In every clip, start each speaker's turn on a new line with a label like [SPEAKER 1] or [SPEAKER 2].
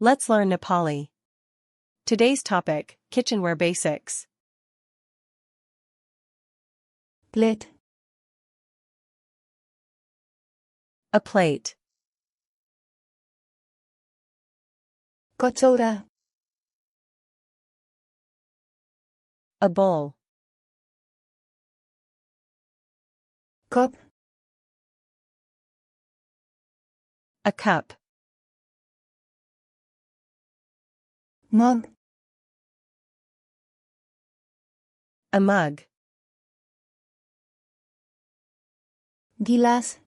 [SPEAKER 1] Let's learn Nepali. Today's topic, Kitchenware Basics.
[SPEAKER 2] Plate.
[SPEAKER 1] A plate.
[SPEAKER 2] Kachaura.
[SPEAKER 1] A bowl.
[SPEAKER 2] Cup.
[SPEAKER 1] A cup.
[SPEAKER 2] Mug.
[SPEAKER 1] A mug.
[SPEAKER 2] गिलास.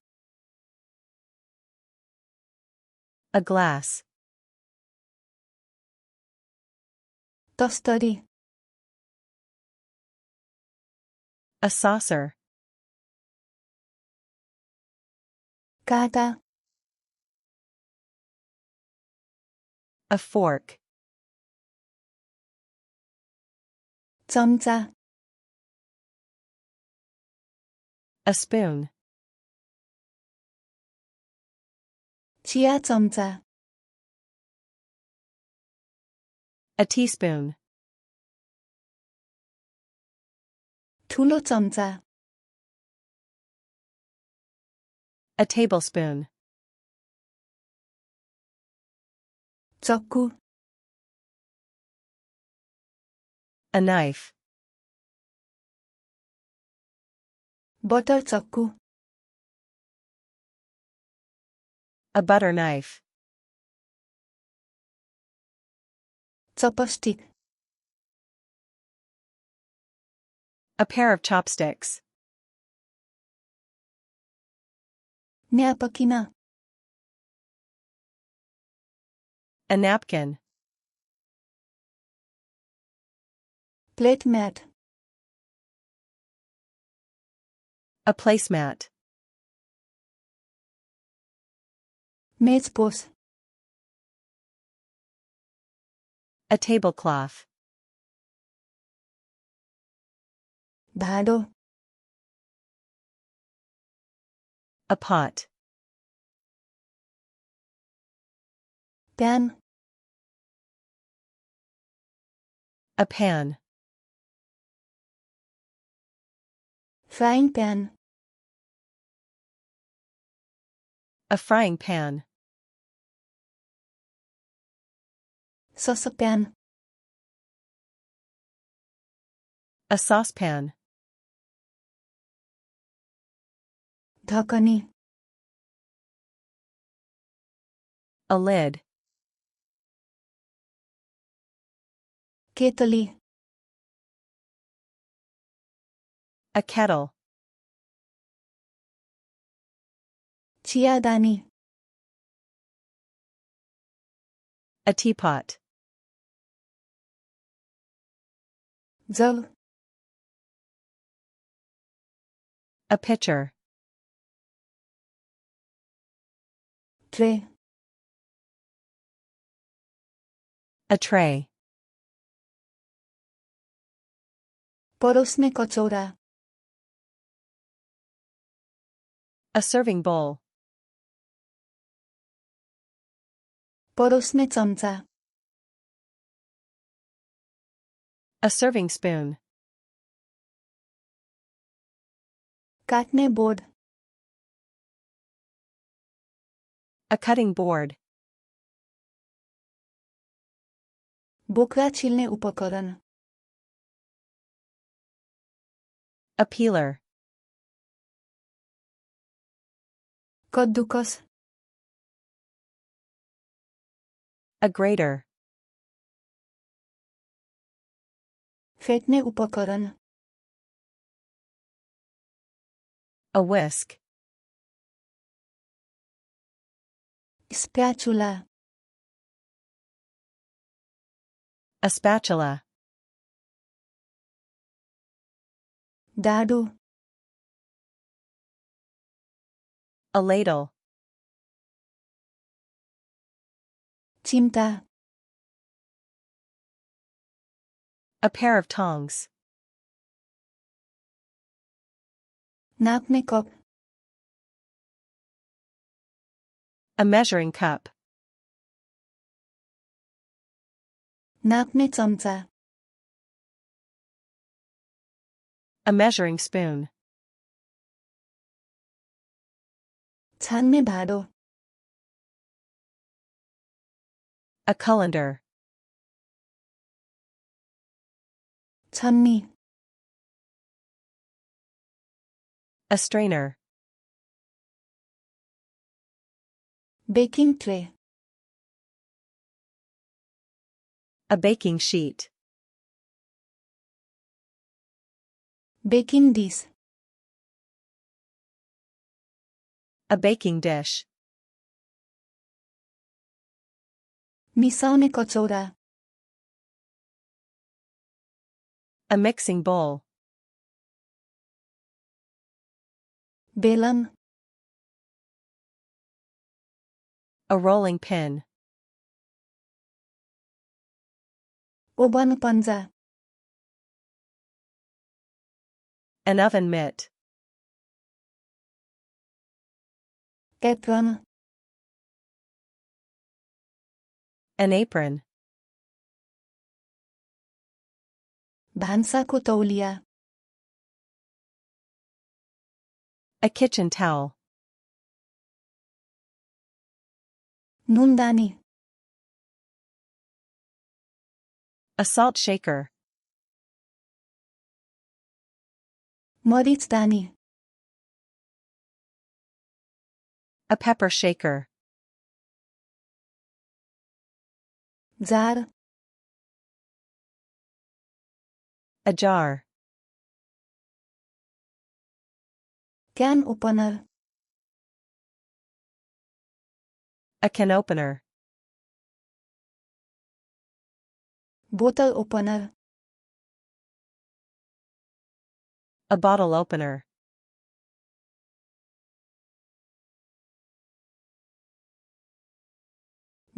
[SPEAKER 1] A glass.
[SPEAKER 2] तस्तरी.
[SPEAKER 1] A saucer.
[SPEAKER 2] काँटा.
[SPEAKER 1] A fork.
[SPEAKER 2] चम्चा.
[SPEAKER 1] A spoon.
[SPEAKER 2] चिया चम्चा.
[SPEAKER 1] A teaspoon.
[SPEAKER 2] ठुलो चम्चा.
[SPEAKER 1] A tablespoon.
[SPEAKER 2] चक्कु.
[SPEAKER 1] A knife.
[SPEAKER 2] Butter चक्कु.
[SPEAKER 1] A butter knife.
[SPEAKER 2] Chopstick.
[SPEAKER 1] A pair of chopsticks.
[SPEAKER 2] Napkin.
[SPEAKER 1] A napkin.
[SPEAKER 2] Plate mat.
[SPEAKER 1] A placemat.
[SPEAKER 2] मेजपोस.
[SPEAKER 1] A tablecloth.
[SPEAKER 2] भाँडो.
[SPEAKER 1] A pot.
[SPEAKER 2] Pan.
[SPEAKER 1] A pan.
[SPEAKER 2] Frying pan.
[SPEAKER 1] A frying pan.
[SPEAKER 2] Saucepan.
[SPEAKER 1] A saucepan.
[SPEAKER 2] ढकनी.
[SPEAKER 1] A lid.
[SPEAKER 2] केतली.
[SPEAKER 1] A kettle.
[SPEAKER 2] चियादानी.
[SPEAKER 1] A teapot.
[SPEAKER 2] Jug.
[SPEAKER 1] A pitcher.
[SPEAKER 2] Tray.
[SPEAKER 1] A tray.
[SPEAKER 2] परोस्ने Kachaura.
[SPEAKER 1] A serving bowl.
[SPEAKER 2] परोस्ने चम्चा.
[SPEAKER 1] A serving spoon.
[SPEAKER 2] काट्ने board.
[SPEAKER 1] A cutting board.
[SPEAKER 2] बोक्रा छिल्ने उपकरण.
[SPEAKER 1] A peeler.
[SPEAKER 2] कद्दुकस.
[SPEAKER 1] A grater.
[SPEAKER 2] फेट्ने उपकरण.
[SPEAKER 1] A whisk.
[SPEAKER 2] Spatula.
[SPEAKER 1] A spatula.
[SPEAKER 2] डाडु.
[SPEAKER 1] A ladle.
[SPEAKER 2] चिम्टा.
[SPEAKER 1] A pair of tongs.
[SPEAKER 2] नाप्ने cup.
[SPEAKER 1] A measuring cup.
[SPEAKER 2] नाप्ने चम्चा
[SPEAKER 1] A measuring spoon.
[SPEAKER 2] छान्ने भाँडो
[SPEAKER 1] A colander.
[SPEAKER 2] छन्नी
[SPEAKER 1] A strainer.
[SPEAKER 2] Baking tray
[SPEAKER 1] A baking sheet.
[SPEAKER 2] Baking dish
[SPEAKER 1] A baking dish.
[SPEAKER 2] मिसाउने कचौरा
[SPEAKER 1] A mixing bowl.
[SPEAKER 2] बेलन
[SPEAKER 1] A rolling pin.
[SPEAKER 2] ओभन पन्जा
[SPEAKER 1] An oven mitt.
[SPEAKER 2] Apron
[SPEAKER 1] An apron.
[SPEAKER 2] भान्साको तौलिया
[SPEAKER 1] A kitchen towel.
[SPEAKER 2] नुनदानी
[SPEAKER 1] A salt shaker.
[SPEAKER 2] मरिचदानी
[SPEAKER 1] A pepper shaker.
[SPEAKER 2] Jar
[SPEAKER 1] A jar.
[SPEAKER 2] Can opener
[SPEAKER 1] A can opener.
[SPEAKER 2] बोतल opener
[SPEAKER 1] A bottle opener.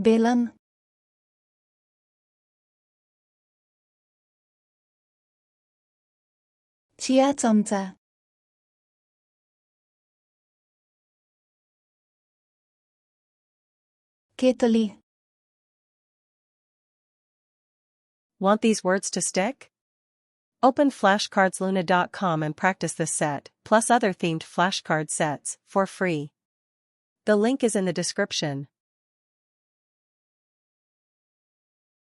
[SPEAKER 2] बेलन chia चम्चा केतली
[SPEAKER 1] Want these words to stick? Open FlashcardsLuna.com and practice this set, plus other themed flashcard sets, for free. The link is in the description.